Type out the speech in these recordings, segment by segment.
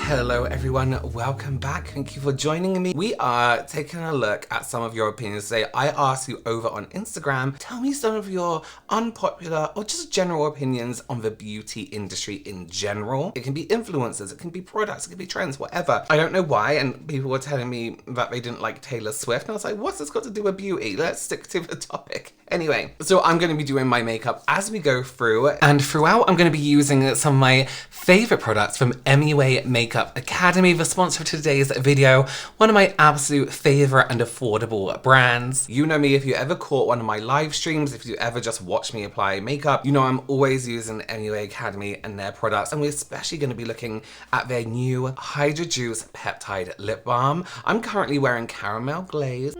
Hello everyone, welcome back. Thank you for joining me. We are taking a look at some of your opinions today. I asked you over on Instagram, tell me some of your unpopular or just general opinions on the beauty industry in general. It can be influencers, it can be products, it can be trends, whatever. I don't know why, and people were telling me that they didn't like Taylor Swift, and I was like, what's this got to do with beauty? Let's stick to the topic. Anyway, so I'm going to be doing my makeup as we go through, and throughout I'm going to be using some of my favorite products from MUA Makeup Academy, the sponsor of today's video, one of my absolute favorite and affordable brands. You know me, if you ever caught one of my live streams, if you ever just watch me apply makeup, you know I'm always using MUA Academy and their products, and we're especially going to be looking at their new Hydra Juice Peptide Lip Balm. I'm currently wearing Caramel Glaze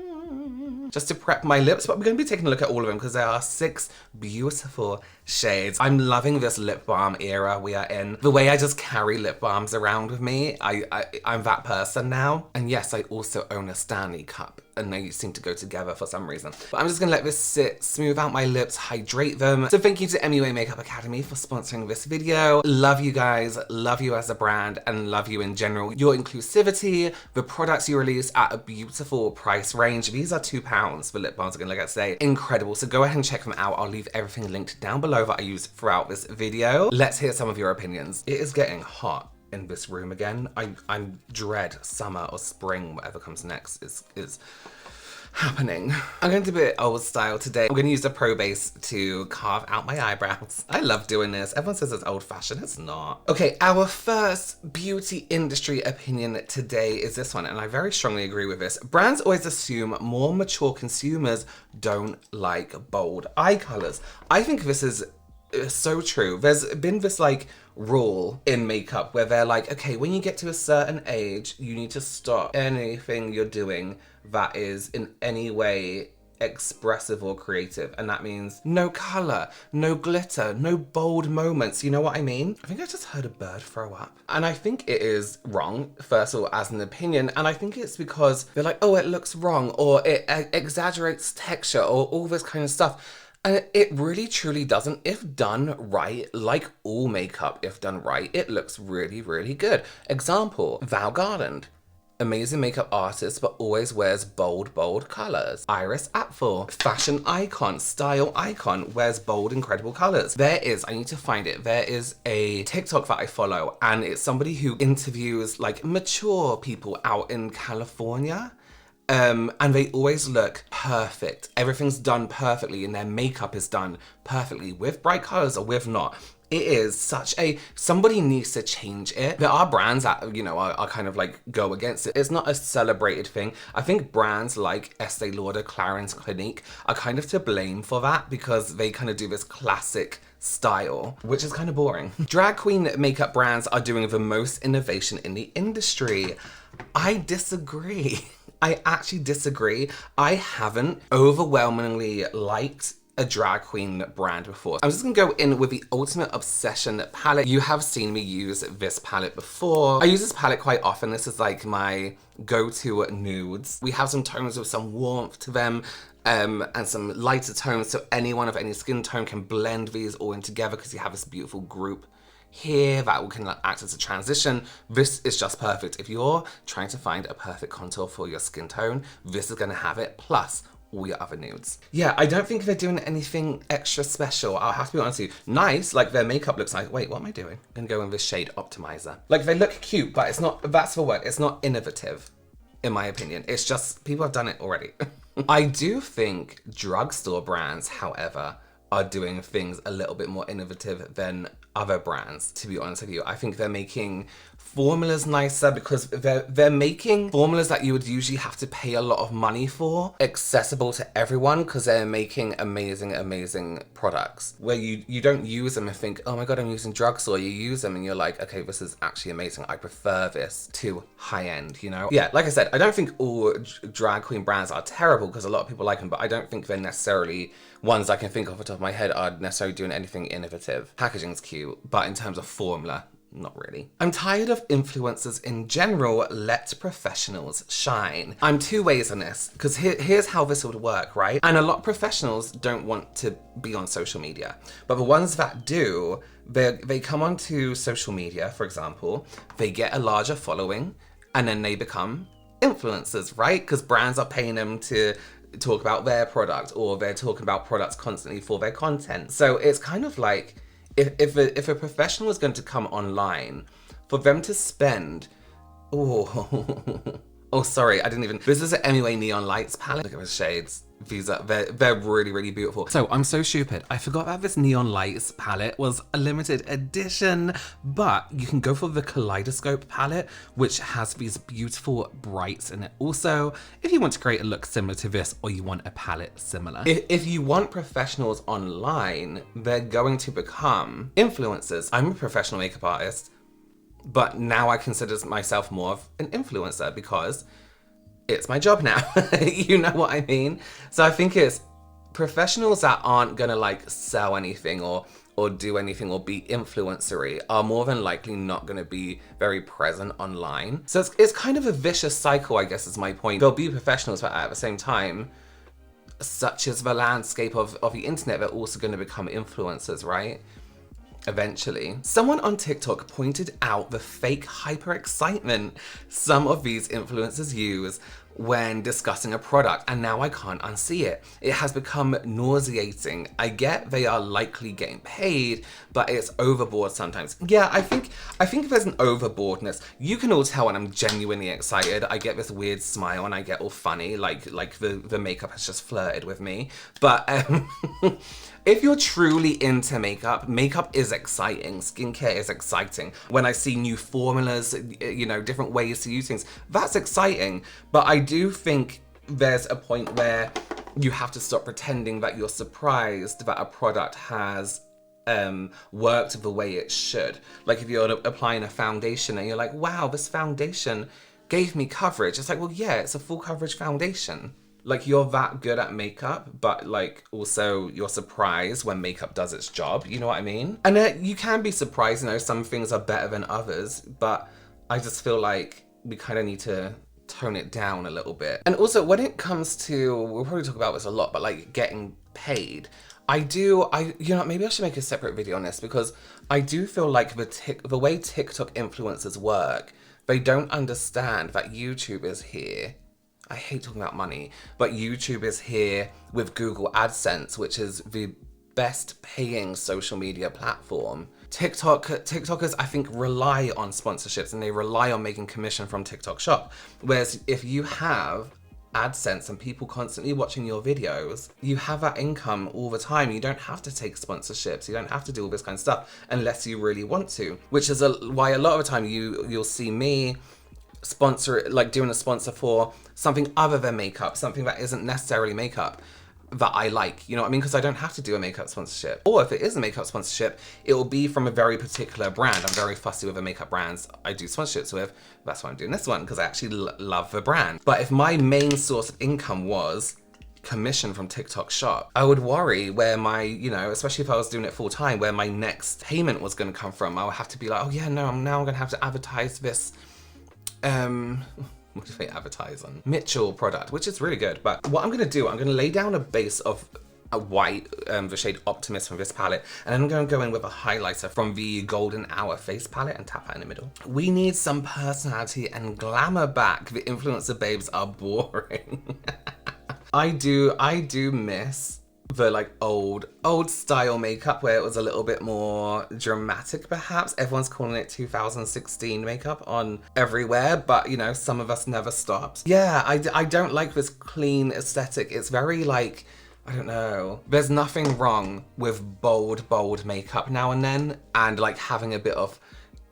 just to prep my lips, but we're going to be taking a look at all of them because there are 6 beautiful shades. I'm loving this lip balm era we are in. The way I just carry lip balms around with me, I'm that person now. And yes, I also own a Stanley cup, and they seem to go together for some reason. But I'm just gonna let this sit, smooth out my lips, hydrate them. So thank you to MUA Makeup Academy for sponsoring this video. Love you guys, love you as a brand, and love you in general. Your inclusivity, the products you release at a beautiful price range. These are £2 for lip balms we're gonna look at today. Incredible, so go ahead and check them out. I'll leave everything linked down below that I use throughout this video. Let's hear some of your opinions. It is getting hot in this room again. I dread summer or spring, whatever comes next is happening. I'm going to do it old style today. I'm going to use the Pro Base to carve out my eyebrows. I love doing this. Everyone says it's old fashioned. It's not. Okay, our first beauty industry opinion today is this one, and I very strongly agree with this. Brands always assume more mature consumers don't like bold eye colors. I think this is so true. There's been this like rule in makeup where they're like, okay, when you get to a certain age, you need to stop anything you're doing that is in any way expressive or creative, and that means no color, no glitter, no bold moments. You know what I mean? I think I just heard a bird throw up, and I think it is wrong, first of all, as an opinion, and I think it's because they're like, oh, it looks wrong, or it exaggerates texture, or all this kind of stuff. And it really truly doesn't. If done right, like all makeup, if done right, it looks really, really good. Example, Val Garland. Amazing makeup artist, but always wears bold, bold colors. Iris Apfel, fashion icon, style icon, wears bold, incredible colors. I need to find it. There is a TikTok that I follow, and it's somebody who interviews like mature people out in California. And they always look perfect. Everything's done perfectly, and their makeup is done perfectly with bright colors or with not. It is such a, somebody needs to change it. There are brands that, you know, are kind of like go against it. It's not a celebrated thing. I think brands like Estee Lauder, Clarins, Clinique are kind of to blame for that because they kind of do this classic style, which is kind of boring. Drag queen makeup brands are doing the most innovation in the industry. I disagree. I actually disagree. I haven't overwhelmingly liked a drag queen brand before. I'm just gonna go in with the Ultimate Obsession palette. You have seen me use this palette before. I use this palette quite often. This is like my go-to nudes. We have some tones with some warmth to them, and some lighter tones, so anyone of any skin tone can blend these all in together because you have this beautiful group here that can act as a transition. This is just perfect. If you're trying to find a perfect contour for your skin tone, this is gonna have it, plus all your other nudes. Yeah, I don't think they're doing anything extra special. I'll have to be honest with you. Nice, like their makeup looks like, wait, what am I doing? I'm gonna go in this shade Optimizer. Like they look cute, but it's not, that's the word, it's not innovative, in my opinion. It's just, people have done it already. I do think drugstore brands, however, are doing things a little bit more innovative than other brands, to be honest with you. I think they're making formulas nicer because they're making formulas that you would usually have to pay a lot of money for accessible to everyone because they're making amazing products where you don't use them and think, oh my god, I'm using drugstore. You use them and you're like, okay, this is actually amazing. I prefer this to high end, you know? Yeah, like I said, I don't think all drag queen brands are terrible because a lot of people like them, but I don't think they're necessarily ones I can think off the top of my head are necessarily doing anything innovative. Packaging's cute, but in terms of formula, not really. I'm tired of influencers in general. Let professionals shine. I'm two ways on this, because here's how this would work, right? And a lot of professionals don't want to be on social media, but the ones that do, they come onto social media, for example, they get a larger following, and then they become influencers, right? Because brands are paying them to talk about their product, or they're talking about products constantly for their content. So it's kind of like, if a professional is going to come online, for them to spend, oh sorry, I didn't even, this is an MUA Neon Lights palette. Look at the shades. These are, they're really, really beautiful. So I'm so stupid. I forgot that this Neon Lights palette was a limited edition, but you can go for the Kaleidoscope palette, which has these beautiful brights in it. Also, if you want to create a look similar to this, or you want a palette similar. If you want professionals online, they're going to become influencers. I'm a professional makeup artist, but now I consider myself more of an influencer because it's my job now. You know what I mean? So I think it's professionals that aren't gonna like sell anything or do anything or be influencery are more than likely not gonna be very present online. So it's kind of a vicious cycle, I guess is my point. There'll be professionals, but at the same time, such as the landscape of the internet, they're also gonna become influencers, right? Eventually. Someone on TikTok pointed out the fake hyper excitement some of these influencers use when discussing a product, and now I can't unsee it. It has become nauseating. I get they are likely getting paid, but it's overboard sometimes. Yeah, I think if there's an overboardness, you can all tell when I'm genuinely excited. I get this weird smile and I get all funny, like the makeup has just flirted with me. But if you're truly into makeup, makeup is exciting. Skincare is exciting. When I see new formulas, you know, different ways to use things, that's exciting. But I do think there's a point where you have to stop pretending that you're surprised that a product has worked the way it should. Like if you're applying a foundation and you're like, wow, this foundation gave me coverage. It's like, well, yeah, it's a full coverage foundation. Like you're that good at makeup, but like also you're surprised when makeup does its job. You know what I mean? And you can be surprised, you know, some things are better than others, but I just feel like we kind of need to tone it down a little bit. And also when it comes to, we'll probably talk about this a lot, but like getting paid, you know, maybe I should make a separate video on this, because I do feel like the way TikTok influencers work, they don't understand that YouTube is here. I hate talking about money, but YouTube is here with Google AdSense, which is the best paying social media platform. TikTokers, I think, rely on sponsorships and they rely on making commission from TikTok Shop. Whereas if you have AdSense and people constantly watching your videos, you have that income all the time. You don't have to take sponsorships. You don't have to do all this kind of stuff unless you really want to, which is why a lot of the time you'll see me doing a sponsor for something other than makeup, something that isn't necessarily makeup that I like, you know what I mean? Because I don't have to do a makeup sponsorship. Or if it is a makeup sponsorship, it will be from a very particular brand. I'm very fussy with the makeup brands I do sponsorships with. That's why I'm doing this one, because I actually love the brand. But if my main source of income was commission from TikTok Shop, I would worry where my, you know, especially if I was doing it full time, where my next payment was going to come from. I would have to be like, oh yeah, no, I'm going to have to advertise this what do they advertise on? Mitchell product, which is really good. But what I'm gonna do, I'm gonna lay down a base of a white, the shade Optimist from this palette, and then I'm gonna go in with a highlighter from the Golden Hour face palette and tap that in the middle. We need some personality and glamour back. The influencer babes are boring. I do miss the like old style makeup where it was a little bit more dramatic perhaps. Everyone's calling it 2016 makeup on everywhere, but you know, some of us never stopped. Yeah, I don't like this clean aesthetic. It's very like, I don't know. There's nothing wrong with bold makeup now and then, and like having a bit of,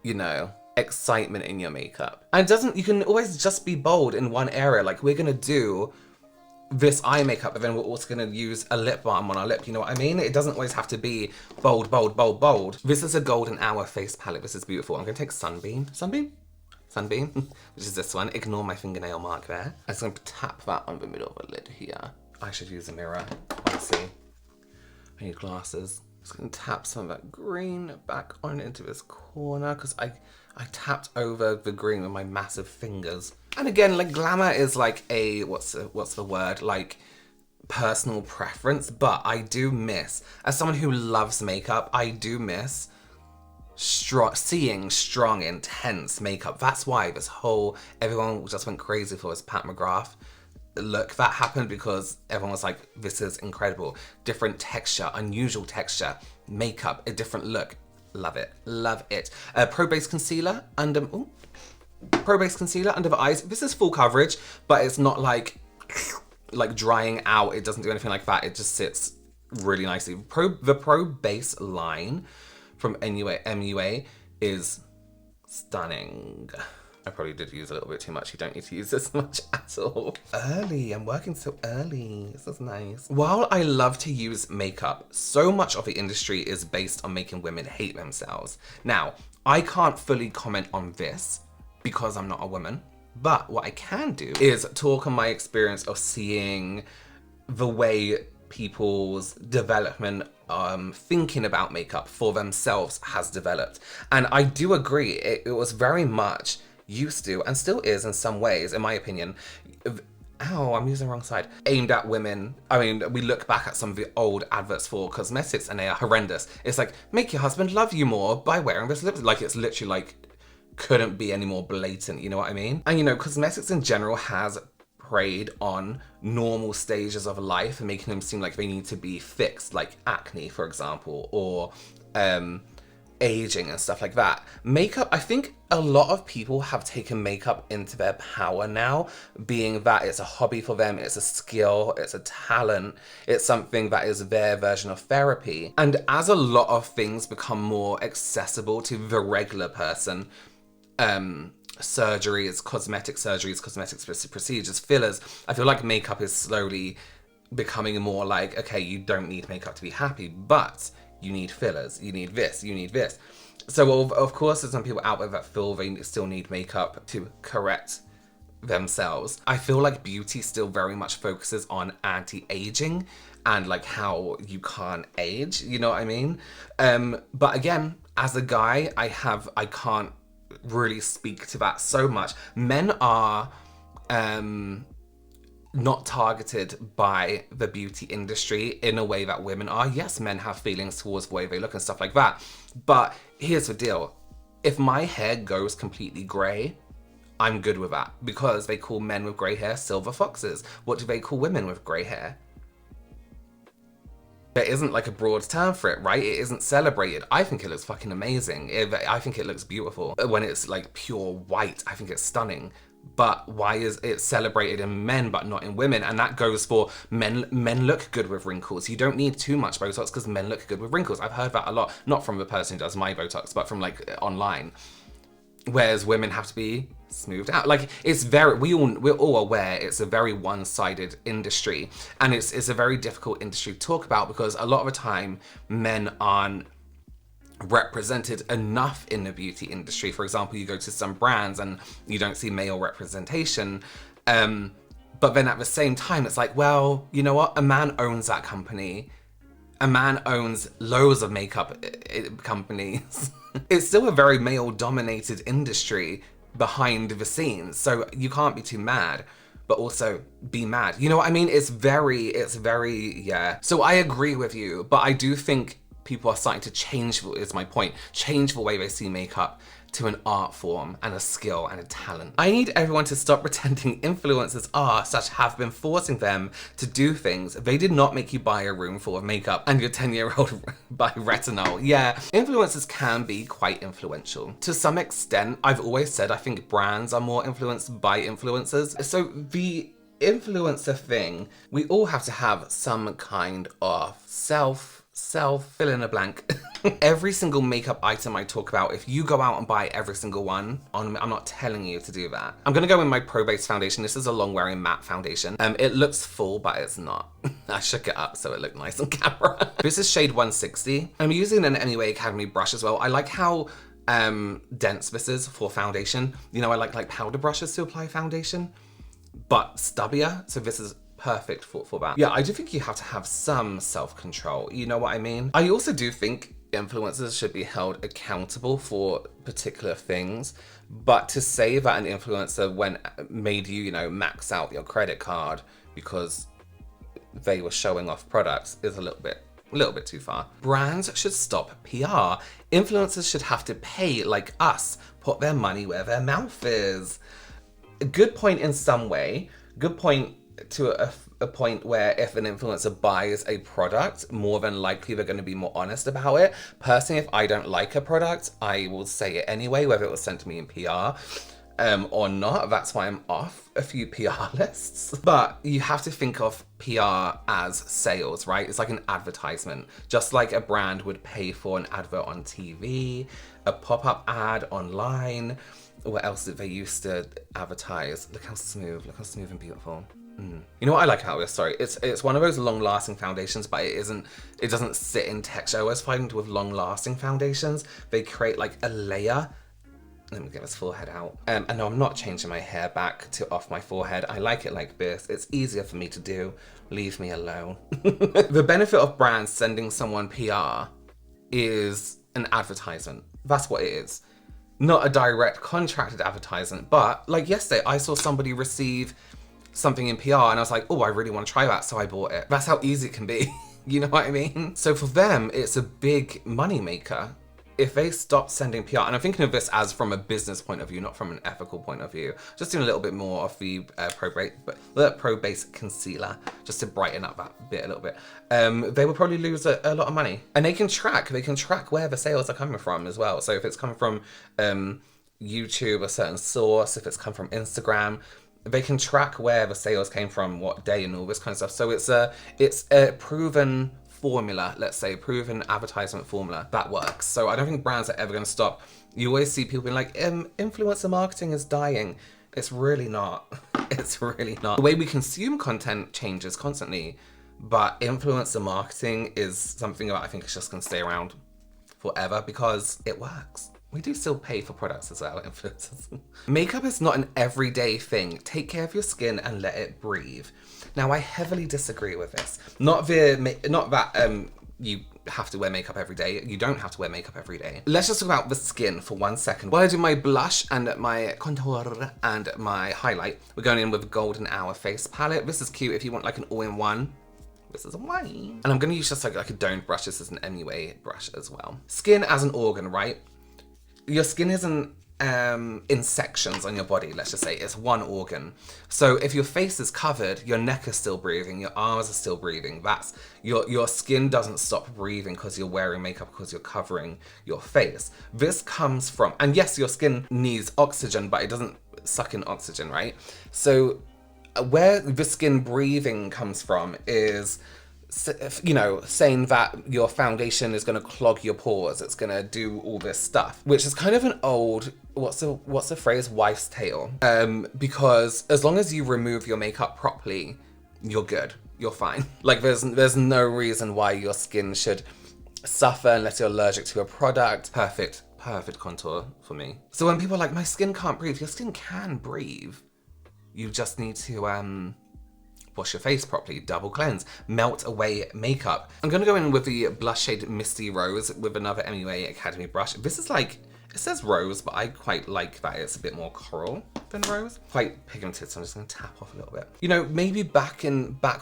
you know, excitement in your makeup. And you can always just be bold in one area. Like we're gonna do this eye makeup, but then we're also going to use a lip balm on our lip, you know what I mean? It doesn't always have to be bold. This is a Golden Hour face palette. This is beautiful. I'm going to take Sunbeam, which is this one. Ignore my fingernail mark there. I'm just going to tap that on the middle of the lid here. I should use a mirror, honestly. I need glasses. Just gonna tap some of that green back on into this corner because I tapped over the green with my massive fingers. And again, like glamour is like a, what's the word? Like personal preference, but I do miss, as someone who loves makeup, I do miss seeing strong, intense makeup. That's why this whole, everyone just went crazy for this Pat McGrath look. That happened because everyone was like, this is incredible. Different texture, unusual texture, makeup, a different look. Love it, love it. Pro Base Concealer under, Pro Base Concealer under the eyes. This is full coverage, but it's not like drying out. It doesn't do anything like that. It just sits really nicely. The Pro Base line from MUA is stunning. I probably did use a little bit too much. You don't need to use this much at all. Early, I'm working so early. This is nice. While I love to use makeup, so much of the industry is based on making women hate themselves. Now, I can't fully comment on this because I'm not a woman, but what I can do is talk on my experience of seeing the way people's development thinking about makeup for themselves has developed. And I do agree, it was very much used to, and still is in some ways, in my opinion, ow, I'm using the wrong side, aimed at women. I mean, we look back at some of the old adverts for cosmetics and they are horrendous. It's like, make your husband love you more by wearing this lipstick. Like, it's literally like, couldn't be any more blatant, you know what I mean? And you know, cosmetics in general has preyed on normal stages of life and making them seem like they need to be fixed, like acne, for example, or aging and stuff like that. Makeup, I think a lot of people have taken makeup into their power now, being that it's a hobby for them, it's a skill, it's a talent, it's something that is their version of therapy. And as a lot of things become more accessible to the regular person, surgeries, cosmetic procedures, fillers, I feel like makeup is slowly becoming more like, okay, you don't need makeup to be happy, but you need fillers, you need this, you need this. So of course there's some people out there that feel they still need makeup to correct themselves. I feel like beauty still very much focuses on anti-aging and like how you can't age, you know what I mean? But again, as a guy, I can't really speak to that so much. Men are not targeted by the beauty industry in a way that women are. Yes, men have feelings towards the way they look and stuff like that. But here's the deal. If my hair goes completely grey, I'm good with that, because they call men with grey hair silver foxes. What do they call women with grey hair? There isn't like a broad term for it, right? It isn't celebrated. I think it looks fucking amazing. I think it looks beautiful. When it's like pure white, I think it's stunning. But why is it celebrated in men but not in women? And that goes for men. Men look good with wrinkles. You don't need too much Botox because men look good with wrinkles. I've heard that a lot, not from the person who does my Botox, but from like online. Whereas women have to be smoothed out. Like, it's very, we're all aware it's a very one-sided industry, and it's a very difficult industry to talk about because a lot of the time men aren't represented enough in the beauty industry. For example, you go to some brands and you don't see male representation, but then at the same time it's like, well, you know what, a man owns that company. A man owns loads of makeup companies. It's still a very male-dominated industry behind the scenes, so you can't be too mad, but also be mad. You know what I mean? It's very, yeah. So I agree with you, but I do think people are starting to change, is my point, change the way they see makeup to an art form and a skill and a talent. I need everyone to stop pretending influencers are such have been forcing them to do things. They did not make you buy a room full of makeup and your 10-year-old buy retinol. Yeah, influencers can be quite influential. To some extent, I've always said I think brands are more influenced by influencers. So the influencer thing, we all have to have some kind of self fill in a blank. Every single makeup item I talk about, if you go out and buy every single one, I'm not telling you to do that. I'm gonna go in my Pro Base foundation. This is a long wearing matte foundation. It looks full, but it's not. I shook it up so it looked nice on camera. This is shade 160. I'm using an MUA Academy brush as well. I like how dense this is for foundation. You know, I like powder brushes to apply foundation, but stubbier, so this is perfect for that. Yeah, I do think you have to have some self-control. You know what I mean? I also do think influencers should be held accountable for particular things, but to say that an influencer made you, you know, max out your credit card because they were showing off products is a little bit too far. Brands should stop PR. Influencers should have to pay, like us, put their money where their mouth is. A good point in some way, good point to a point where if an influencer buys a product, more than likely they're going to be more honest about it. Personally, if I don't like a product, I will say it anyway, whether it was sent to me in PR or not. That's why I'm off a few PR lists. But you have to think of PR as sales, right? It's like an advertisement. Just like a brand would pay for an advert on TV, a pop-up ad online. What else did they used to advertise? Look how smooth and beautiful. You know what I like about this? Sorry, it's one of those long-lasting foundations, but it doesn't sit in texture. I always find with long-lasting foundations, they create like a layer. Let me get this forehead out. And no, I'm not changing my hair back to off my forehead. I like it like this. It's easier for me to do. Leave me alone. The benefit of brands sending someone PR is an advertisement. That's what it is. Not a direct contracted advertisement, but like yesterday, I saw somebody receive something in PR and I was like, oh, I really want to try that, so I bought it. That's how easy it can be. You know what I mean? So for them, it's a big money maker. If they stop sending PR, and I'm thinking of this as from a business point of view, not from an ethical point of view, just doing a little bit more of the Pro Base Concealer, just to brighten up that bit a little bit, they will probably lose a lot of money. And they can track where the sales are coming from as well. So if it's coming from YouTube, a certain source, if it's come from Instagram, they can track where the sales came from, what day, and all this kind of stuff. So it's a proven formula, let's say, proven advertisement formula that works. So I don't think brands are ever going to stop. You always see people being like, influencer marketing is dying. It's really not. It's really not. The way we consume content changes constantly, but influencer marketing is something that I think is just going to stay around forever because it works. We do still pay for products as well, influencers. Makeup is not an everyday thing. Take care of your skin and let it breathe. Now, I heavily disagree with this. Not that you have to wear makeup every day. You don't have to wear makeup every day. Let's just talk about the skin for 1 second. While I do my blush and my contour and my highlight, we're going in with Golden Hour face palette. This is cute if you want like an all-in-one. This is a wine. And I'm going to use just like a domed brush. This is an MUA brush as well. Skin as an organ, right? Your skin isn't in sections on your body, let's just say. It's one organ. So if your face is covered, your neck is still breathing, your arms are still breathing. That's your skin doesn't stop breathing because you're wearing makeup, because you're covering your face. This comes from, and yes, your skin needs oxygen, but it doesn't suck in oxygen, right? So where the skin breathing comes from is, you know, saying that your foundation is going to clog your pores, it's going to do all this stuff, which is kind of an old, what's the phrase, wife's tale, because as long as you remove your makeup properly, you're good, you're fine. Like there's no reason why your skin should suffer unless you're allergic to a product. Perfect contour for me. So when people are like, my skin can't breathe, your skin can breathe. You just need to wash your face properly, double cleanse, melt away makeup. I'm gonna go in with the blush shade Misty Rose with another MUA Academy brush. This is like, it says rose, but I quite like that it's a bit more coral than rose. Quite pigmented, so I'm just gonna tap off a little bit. You know, maybe back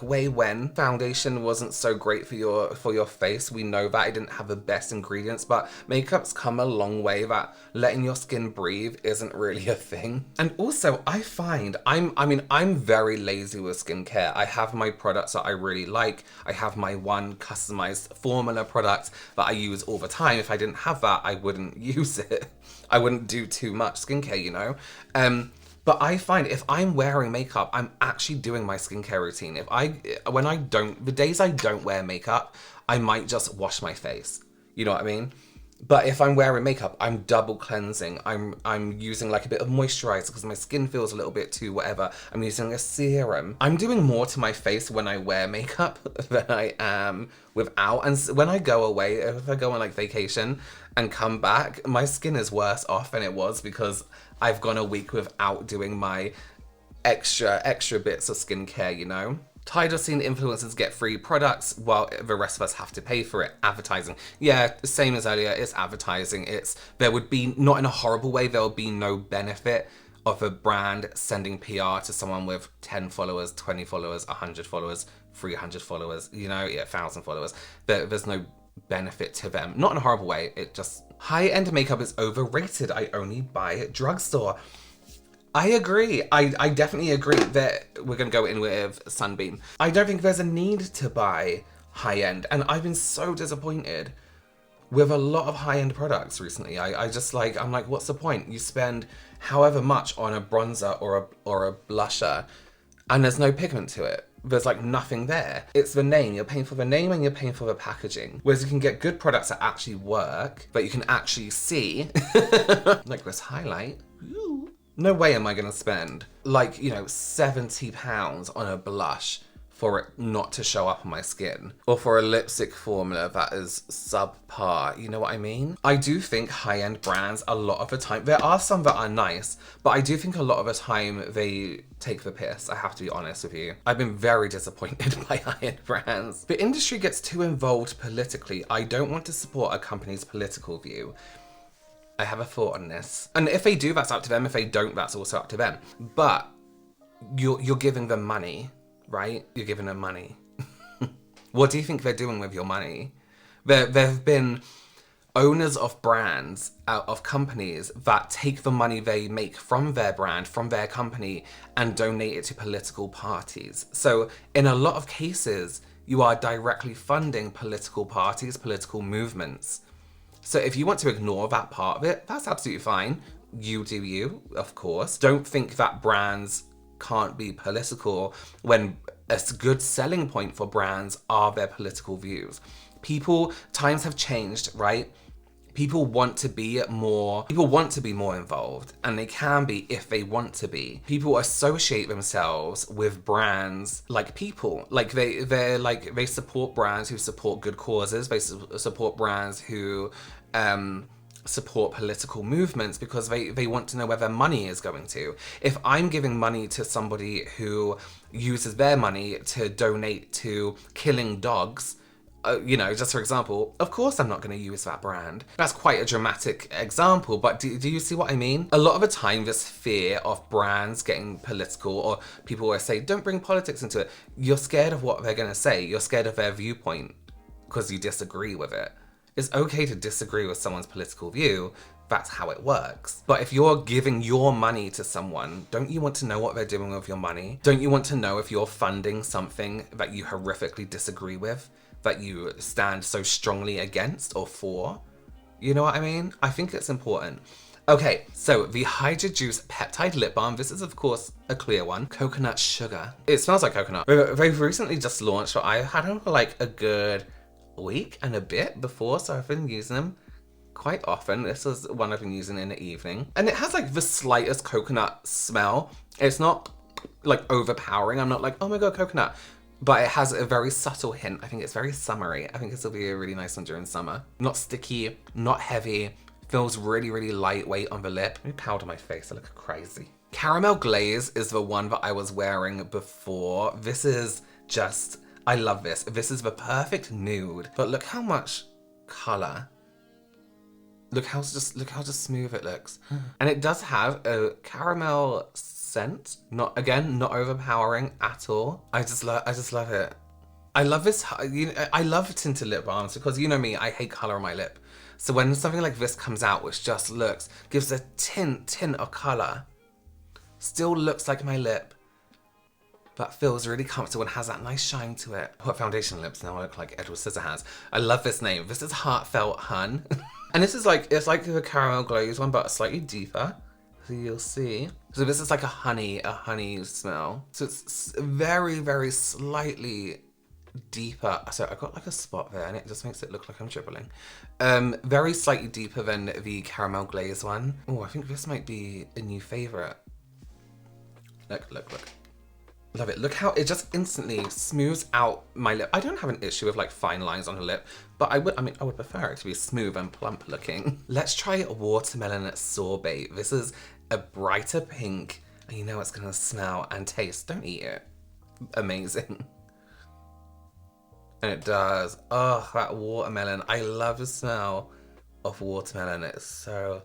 way when foundation wasn't so great for your face. We know that it didn't have the best ingredients, but makeup's come a long way that letting your skin breathe isn't really a thing. And also, I find I'm very lazy with skincare. I have my products that I really like. I have my one customized formula product that I use all the time. If I didn't have that, I wouldn't use it. I wouldn't do too much skincare, you know? But I find if I'm wearing makeup, I'm actually doing my skincare routine. The days I don't wear makeup, I might just wash my face. You know what I mean? But if I'm wearing makeup, I'm double cleansing. I'm using like a bit of moisturizer because my skin feels a little bit too whatever. I'm using a serum. I'm doing more to my face when I wear makeup than I am without. And when I go away, if I go on like vacation and come back, my skin is worse off than it was because I've gone a week without doing my extra bits of skincare, you know? Tired of seeing influencers get free products while the rest of us have to pay for it. Advertising. Yeah, same as earlier, it's advertising. There would be, not in a horrible way, there would be no benefit of a brand sending PR to someone with 10 followers, 20 followers, 100 followers, 300 followers, 1,000 followers. There's no benefit to them. Not in a horrible way, it just... High-end makeup is overrated. I only buy at drugstore. I agree. I definitely agree that we're going to go in with Sunbeam. I don't think there's a need to buy high-end. And I've been so disappointed with a lot of high-end products recently. I'm like, what's the point? You spend however much on a bronzer or a blusher and there's no pigment to it. There's like nothing there. It's the name. You're paying for the name and you're paying for the packaging. Whereas you can get good products that actually work, that you can actually see. Like this highlight. Ooh. No way am I gonna spend like, £70 on a blush for it not to show up on my skin, or for a lipstick formula that is subpar, you know what I mean? I do think high-end brands, a lot of the time, there are some that are nice, but I do think a lot of the time they take the piss, I have to be honest with you. I've been very disappointed by high-end brands. The industry gets too involved politically. I don't want to support a company's political view. I have a thought on this. And if they do, that's up to them. If they don't, that's also up to them. But you're giving them money, right? You're giving them money. What do you think they're doing with your money? There have been owners of brands, of companies, that take the money they make from their brand, from their company, and donate it to political parties. So in a lot of cases, you are directly funding political parties, political movements. So if you want to ignore that part of it, that's absolutely fine. You do you, of course. Don't think that brands can't be political when a good selling point for brands are their political views. Times have changed, right? People want to be more involved, and they can be if they want to be. People associate themselves with brands like people. Like they support brands who support good causes. They support brands who support political movements because they want to know where their money is going to. If I'm giving money to somebody who uses their money to donate to killing dogs, just for example, of course I'm not going to use that brand. That's quite a dramatic example, but do you see what I mean? A lot of the time, this fear of brands getting political, or people always say, don't bring politics into it. You're scared of what they're going to say. You're scared of their viewpoint because you disagree with it. It's okay to disagree with someone's political view. That's how it works. But if you're giving your money to someone, don't you want to know what they're doing with your money? Don't you want to know if you're funding something that you horrifically disagree with, that you stand so strongly against or for? You know what I mean? I think it's important. Okay, so the Hydra Juice Peptide Lip Balm. This is, of course, a clear one. Coconut sugar. It smells like coconut. They've recently just launched, so I had them for like a good week and a bit before, so I've been using them quite often. This is one I've been using in the evening. And it has like the slightest coconut smell. It's not like overpowering. I'm not like, oh my god, coconut. But it has a very subtle hint. I think it's very summery. I think this will be a really nice one during summer. Not sticky, not heavy. Feels really, really lightweight on the lip. Let me powder my face, I look crazy. Caramel Glaze is the one that I was wearing before. This is just, I love this. This is the perfect nude. But look how much color. Look how just smooth it looks. And it does have a caramel scent. Not overpowering at all. I just love it. I love this. I love tinted lip balms because you know me, I hate color on my lip. So when something like this comes out, which just gives a tint of color, still looks like my lip, but feels really comfortable and has that nice shine to it. Put foundation lips, now I look like Edward Scissorhands. I love this name. This is Heartfelt Hun. And this is it's like the caramel glaze one, but slightly deeper. So you'll see. So this is like a honey smell. So it's very, very slightly deeper. So I got like a spot there and it just makes it look like I'm dribbling. Very slightly deeper than the caramel glaze one. Oh, I think this might be a new favorite. Look. Love it. Look how it just instantly smooths out my lip. I don't have an issue with like fine lines on the lip, but I would prefer it to be smooth and plump looking. Let's try Watermelon Sorbet. This is a brighter pink, and you know it's gonna smell and taste. Don't eat it. amazing. And it does. Oh, that watermelon. I love the smell of watermelon. It's so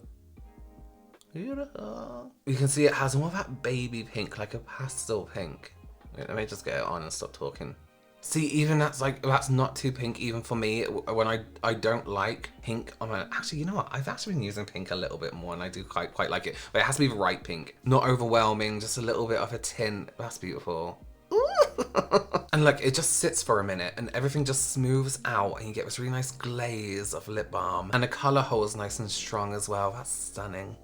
beautiful. You can see it has more of that baby pink, like a pastel pink. Wait, let me just get it on and stop talking. See, even that's not too pink even for me. When I don't like pink, I'm like, actually, you know what? I've actually been using pink a little bit more and I do quite like it. But it has to be the right pink. Not overwhelming, just a little bit of a tint. That's beautiful. And look, it just sits for a minute and everything just smooths out and you get this really nice glaze of lip balm. And the colour holds nice and strong as well. That's stunning.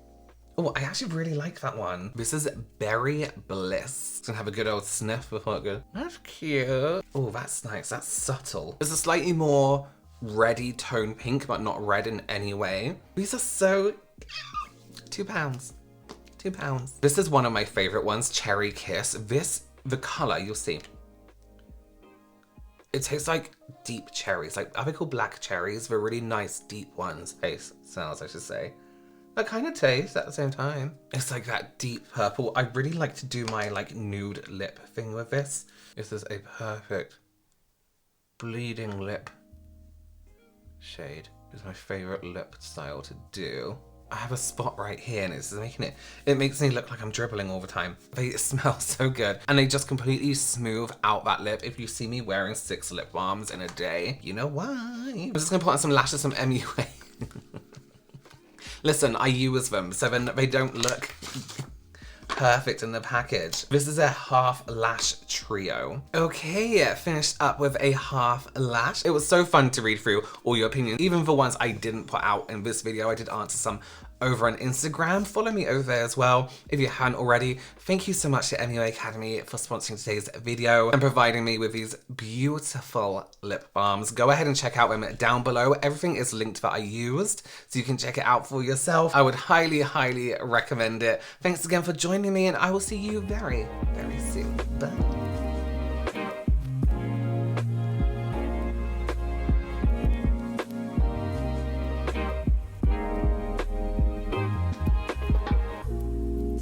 Oh, I actually really like that one. This is Berry Bliss. Gonna have a good old sniff before it goes. That's cute. Oh, that's nice. That's subtle. It's a slightly more reddy tone pink, but not red in any way. These are so... £2. £2. This is one of my favorite ones, Cherry Kiss. The colour, you'll see. It tastes like deep cherries. Like, are they called black cherries? They're really nice, deep ones. Smells, I should say. That kind of taste at the same time. It's like that deep purple. I really like to do my like nude lip thing with this. This is a perfect bleeding lip shade. It's my favorite lip style to do. I have a spot right here and it's making it makes me look like I'm dribbling all the time. They smell so good and they just completely smooth out that lip. If you see me wearing 6 lip balms in a day, you know why. I'm just gonna put on some lashes, some MUA. Listen, I use them so then they don't look perfect in the package. This is a half lash trio. Okay, finished up with a half lash. It was so fun to read through all your opinions, even the ones I didn't put out in this video. I did answer some over on Instagram. Follow me over there as well if you haven't already. Thank you so much to MUA Academy for sponsoring today's video and providing me with these beautiful lip balms. Go ahead and check out them down below. Everything is linked that I used, so you can check it out for yourself. I would highly, highly recommend it. Thanks again for joining me and I will see you very, very soon. Bye.